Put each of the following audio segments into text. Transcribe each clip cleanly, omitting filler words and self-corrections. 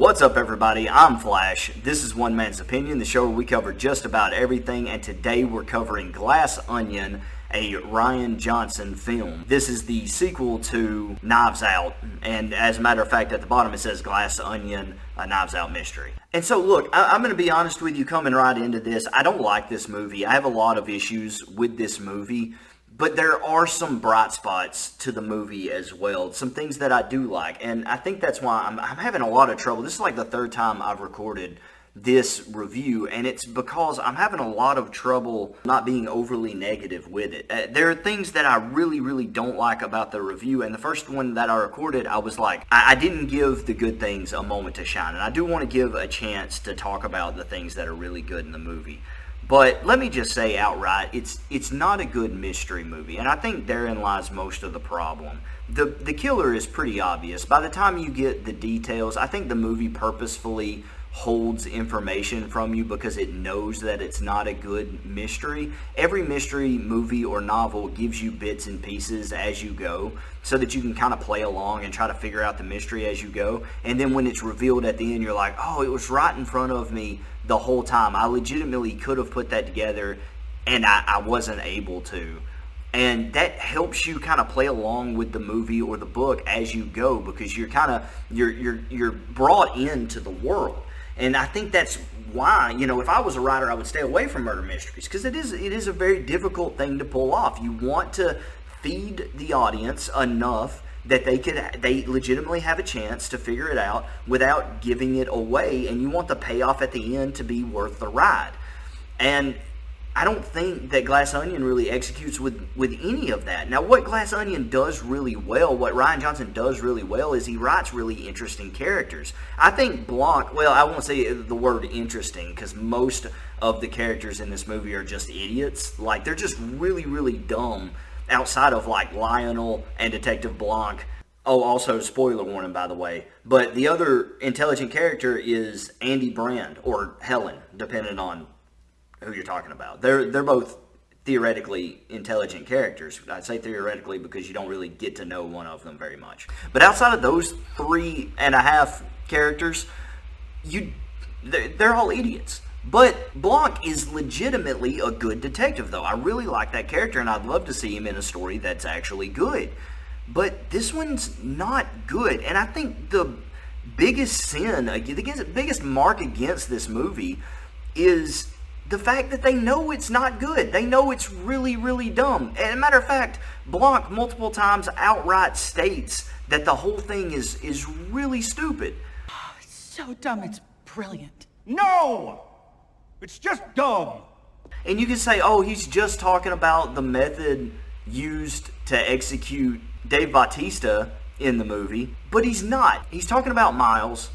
What's up, everybody? I'm Flash. This is One Man's Opinion, the show where we cover just about everything, and today we're covering Glass Onion, a Rian Johnson film. This is the sequel to Knives Out, and as a matter of fact, at the bottom it says Glass Onion, a Knives Out mystery. And so, look, I'm going to be honest with you coming right into this. I don't like this movie. I have a lot of issues with this movie. But there are some bright spots to the movie as well, some things that I do like, and I think that's why I'm having a lot of trouble. This is like the third time I've recorded this review, and it's because I'm having a lot of trouble not being overly negative with it. There are things that I really don't like about the review, and the first one that I recorded, I was like, I didn't give the good things a moment to shine, and I do want to give a chance to talk about the things that are really good in the movie. But let me just say outright, it's not a good mystery movie, and I think therein lies most of the problem. The killer is pretty obvious. By the time you get the details, I think the movie purposefully holds information from you because it knows that it's not a good mystery. Every mystery movie or novel gives you bits and pieces as you go so that you can kind of play along and try to figure out the mystery as you go. And then when it's revealed at the end, you're like, oh, it was right in front of me the whole time. I legitimately could have put that together and I wasn't able to. And that helps you kind of play along with the movie or the book as you go because you're kind of you're brought into the world. And I think that's why, if I was a writer, I would stay away from murder mysteries because it is a very difficult thing to pull off. You want to feed the audience enough that they legitimately have a chance to figure it out without giving it away, and you want the payoff at the end to be worth the ride. And I don't think that Glass Onion really executes with any of that. Now, what Glass Onion does really well, what Rian Johnson does really well, is he writes really interesting characters. I think Blanc, well, I won't say the word interesting, because most of the characters in this movie are just idiots. Like, they're just really dumb, outside of, like, Lionel and Detective Blanc. Oh, also, spoiler warning, by the way. But the other intelligent character is Andy Brand, or Helen, depending on who you're talking about. They're both theoretically intelligent characters. I say theoretically because you don't really get to know one of them very much. But outside of those 3.5 characters, they're all idiots. But Blanc is legitimately a good detective, though. I really like that character, and I'd love to see him in a story that's actually good. But this one's not good, and I think the biggest sin, the biggest mark against this movie is the fact that they know it's not good. They know it's really dumb. And as a matter of fact, Blanc multiple times outright states that the whole thing is really stupid. Oh, it's so dumb, it's brilliant. No! It's just dumb. And you can say, oh, he's just talking about the method used to execute Dave Bautista in the movie, but he's not. He's talking about Miles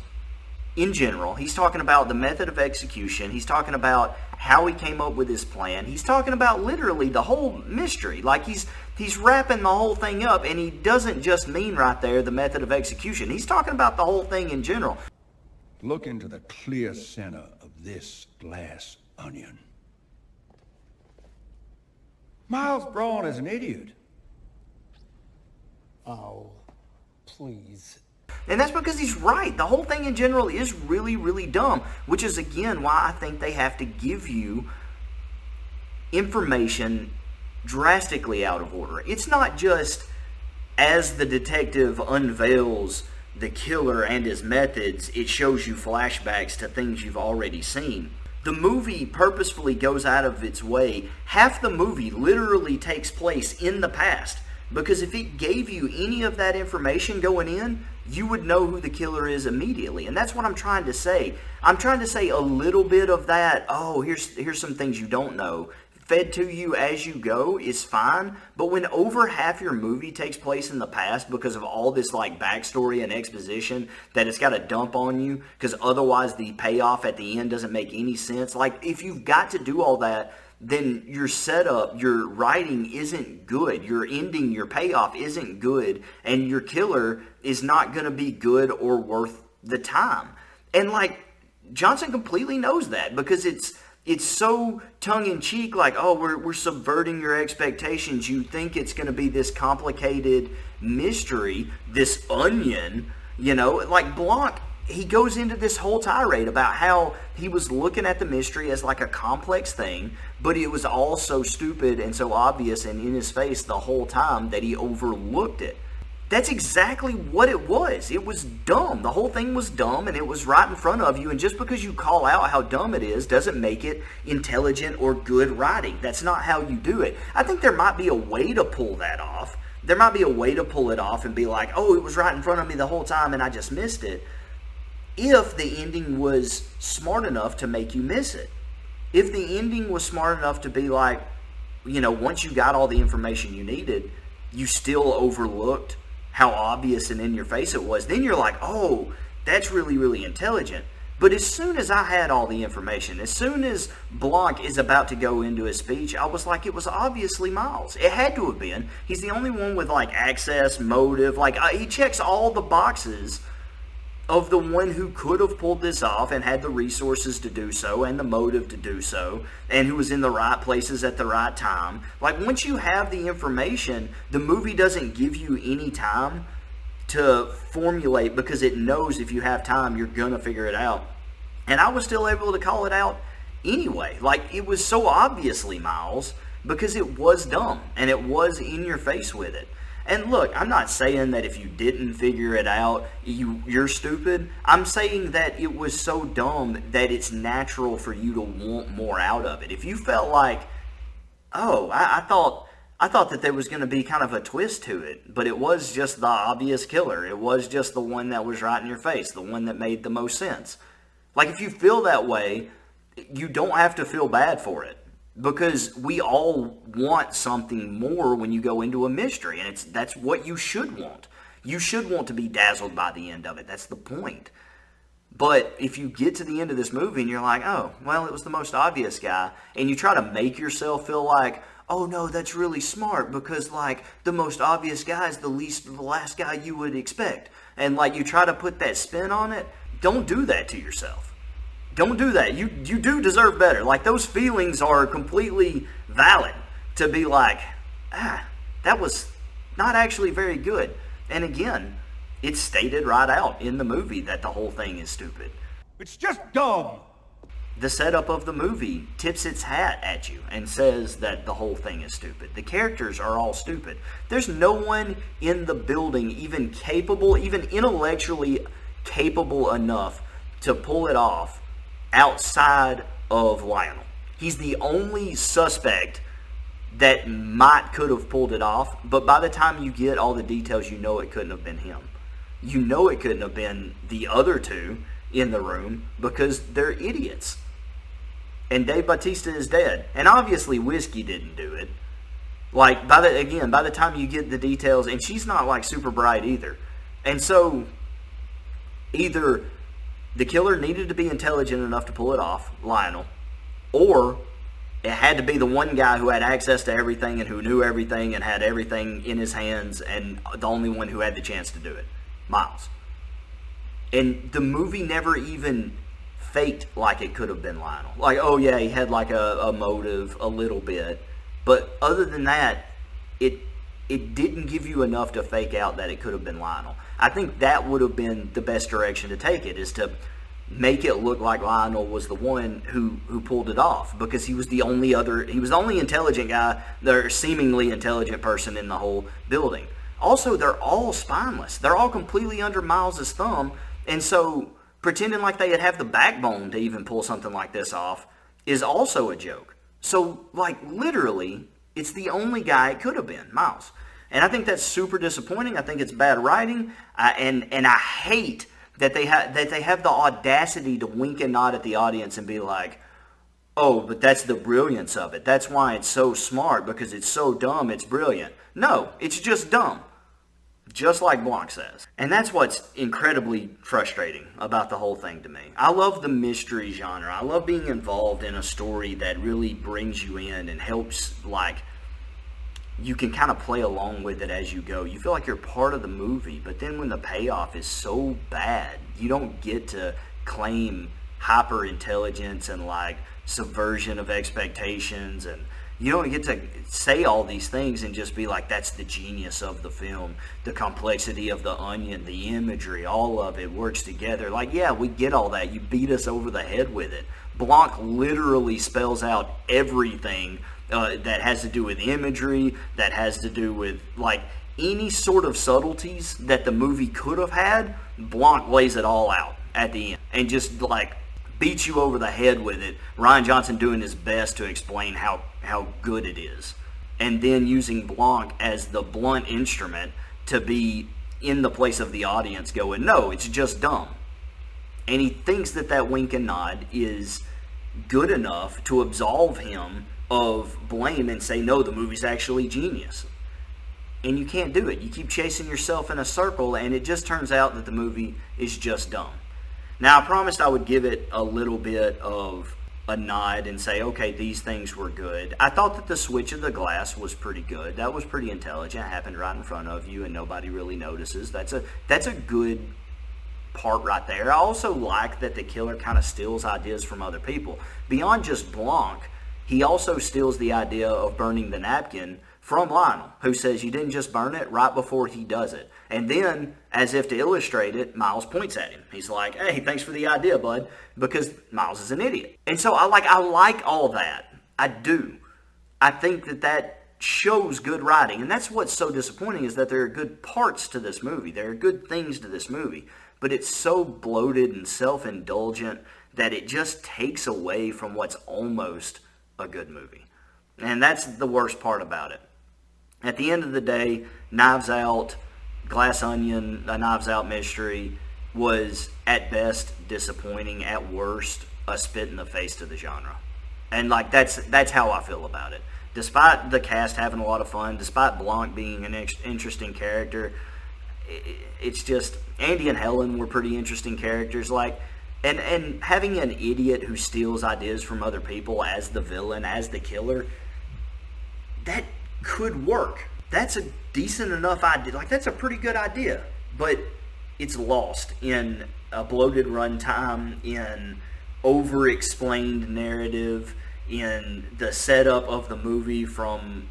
in general. He's talking about the method of execution. He's talking about how he came up with his plan. He's talking about literally the whole mystery. Like he's wrapping the whole thing up, and he doesn't just mean right there the method of execution. He's talking about the whole thing in general. Look into the clear center of this glass onion. Miles Braun is an idiot. Oh, please. And that's because he's right. The whole thing in general is really dumb, which is, again, why I think they have to give you information drastically out of order. It's not just as the detective unveils the killer and his methods, it shows you flashbacks to things you've already seen. The movie purposefully goes out of its way. Half the movie literally takes place in the past, because if it gave you any of that information going in, you would know who the killer is immediately. And that's what I'm trying to say. I'm trying to say a little bit of that, oh, here's some things you don't know, fed to you as you go is fine. But when over half your movie takes place in the past because of all this like backstory and exposition that it's got to dump on you, because otherwise the payoff at the end doesn't make any sense. Like, if you've got to do all that, then your setup, your writing isn't good. Your ending, your payoff isn't good. And your killer is not going to be good or worth the time. And, like, Johnson completely knows that because it's so tongue-in-cheek, like, oh, we're subverting your expectations. You think it's going to be this complicated mystery, this onion, like Blanc he goes into this whole tirade about how he was looking at the mystery as like a complex thing, but it was all so stupid and so obvious and in his face the whole time that he overlooked it. That's exactly what it was. It was dumb. The whole thing was dumb, and it was right in front of you, and just because you call out how dumb it is doesn't make it intelligent or good writing. That's not how you do it. I think there might be a way to pull that off. There might be a way to pull it off and be like, oh, it was right in front of me the whole time and I just missed it. If the ending was smart enough to make you miss it. If the ending was smart enough to be like, once you got all the information you needed, you still overlooked how obvious and in your face it was, then you're like, oh, that's really, really intelligent. But as soon as I had all the information, as soon as Blanc is about to go into his speech, I was like, it was obviously Miles. It had to have been. He's the only one with like access, motive, he checks all the boxes of the one who could have pulled this off and had the resources to do so and the motive to do so and who was in the right places at the right time. Like, once you have the information, the movie doesn't give you any time to formulate because it knows if you have time, you're going to figure it out. And I was still able to call it out anyway. Like, it was so obviously Miles because it was dumb and it was in your face with it. And look, I'm not saying that if you didn't figure it out, you're stupid. I'm saying that it was so dumb that it's natural for you to want more out of it. If you felt like, oh, I thought that there was going to be kind of a twist to it, but it was just the obvious killer. It was just the one that was right in your face, the one that made the most sense. Like, if you feel that way, you don't have to feel bad for it. Because we all want something more when you go into a mystery, and that's what you should want. You should want to be dazzled by the end of it. That's the point. But if you get to the end of this movie and you're like, oh, well, it was the most obvious guy, and you try to make yourself feel like, oh no, that's really smart because like the most obvious guy is the last guy you would expect, and like you try to put that spin on it, don't do that to yourself. Don't do that. You do deserve better. Like, those feelings are completely valid to be like, that was not actually very good. And again, it's stated right out in the movie that the whole thing is stupid. It's just dumb. The setup of the movie tips its hat at you and says that the whole thing is stupid. The characters are all stupid. There's no one in the building even intellectually capable enough to pull it off outside of Lionel. He's the only suspect that could have pulled it off, but by the time you get all the details, you know it couldn't have been him. You know it couldn't have been the other two in the room because they're idiots. And Dave Bautista is dead. And obviously Whiskey didn't do it. Like, by the time you get the details, and she's not like super bright either. And so either the killer needed to be intelligent enough to pull it off, Lionel, or it had to be the one guy who had access to everything and who knew everything and had everything in his hands, and the only one who had the chance to do it, Miles. And the movie never even faked like it could have been Lionel. Like, oh yeah, he had like a motive a little bit, but other than that, it didn't give you enough to fake out that it could have been Lionel. I think that would have been the best direction to take it, is to make it look like Lionel was the one who pulled it off, because he was the only intelligent guy, the seemingly intelligent person in the whole building. Also, they're all spineless. They're all completely under Miles's thumb, and so pretending like they'd have the backbone to even pull something like this off is also a joke. So, like, literally, it's the only guy it could have been, Miles. And I think that's super disappointing. I think it's bad writing, and I hate that they have the audacity to wink and nod at the audience and be like, oh, but that's the brilliance of it. That's why it's so smart, because it's so dumb, it's brilliant. No, it's just dumb. Just like Blanc says. And that's what's incredibly frustrating about the whole thing to me. I love the mystery genre. I love being involved in a story that really brings you in and helps, like, you can kind of play along with it as you go. You feel like you're part of the movie, but then when the payoff is so bad, you don't get to claim hyper intelligence and like subversion of expectations and You don't get to say all these things and just be like, that's the genius of the film. The complexity of the onion, the imagery, all of it works together. Like, yeah, we get all that. You beat us over the head with it. Blanc literally spells out everything that has to do with imagery, that has to do with, like, any sort of subtleties that the movie could have had. Blanc lays it all out at the end and just, like, beats you over the head with it. Rian Johnson doing his best to explain how good it is. And then using Blanc as the blunt instrument to be in the place of the audience going, no, it's just dumb. And he thinks that wink and nod is good enough to absolve him of blame and say, no, the movie's actually genius. And you can't do it. You keep chasing yourself in a circle, and it just turns out that the movie is just dumb. Now, I promised I would give it a little bit of a nod and say, okay, these things were good. I thought that the switch of the glass was pretty good. That was pretty intelligent. It happened right in front of you, and nobody really notices. That's a good part right there. I also like that the killer kind of steals ideas from other people. Beyond just Blanc, he also steals the idea of burning the napkin from Lionel, who says you didn't just burn it right before he does it. And then, as if to illustrate it, Miles points at him. He's like, hey, thanks for the idea, bud, because Miles is an idiot. And so I like all that. I do. I think that shows good writing. And that's what's so disappointing, is that there are good parts to this movie. There are good things to this movie. But it's so bloated and self-indulgent that it just takes away from what's almost a good movie. And that's the worst part about it. At the end of the day, Knives Out, Glass Onion, A Knives Out Mystery was at best disappointing, at worst a spit in the face to the genre. And like that's how I feel about it. Despite the cast having a lot of fun, despite Blanc being an interesting character, it's just Andy and Helen were pretty interesting characters. Like, and having an idiot who steals ideas from other people as the villain, as the killer, that could work. That's a decent enough idea. Like, that's a pretty good idea, but it's lost in a bloated runtime, in over-explained narrative, in the setup of the movie from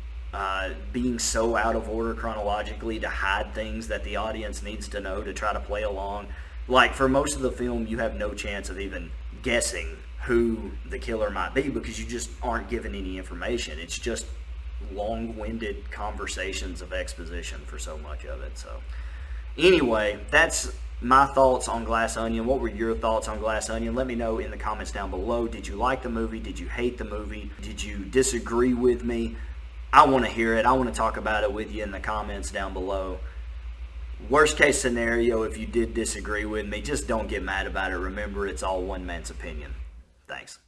being so out of order chronologically to hide things that the audience needs to know to try to play along. Like, for most of the film, you have no chance of even guessing who the killer might be because you just aren't given any information. It's just long-winded conversations of exposition for so much of it. So anyway, that's my thoughts on Glass Onion. What were your thoughts on Glass Onion? Let me know in the comments down below. Did you like the movie? Did you hate the movie? Did you disagree with me? I want to hear it. I want to talk about it with you in the comments down below. Worst case scenario, if you did disagree with me, just don't get mad about it. Remember, it's all one man's opinion. Thanks.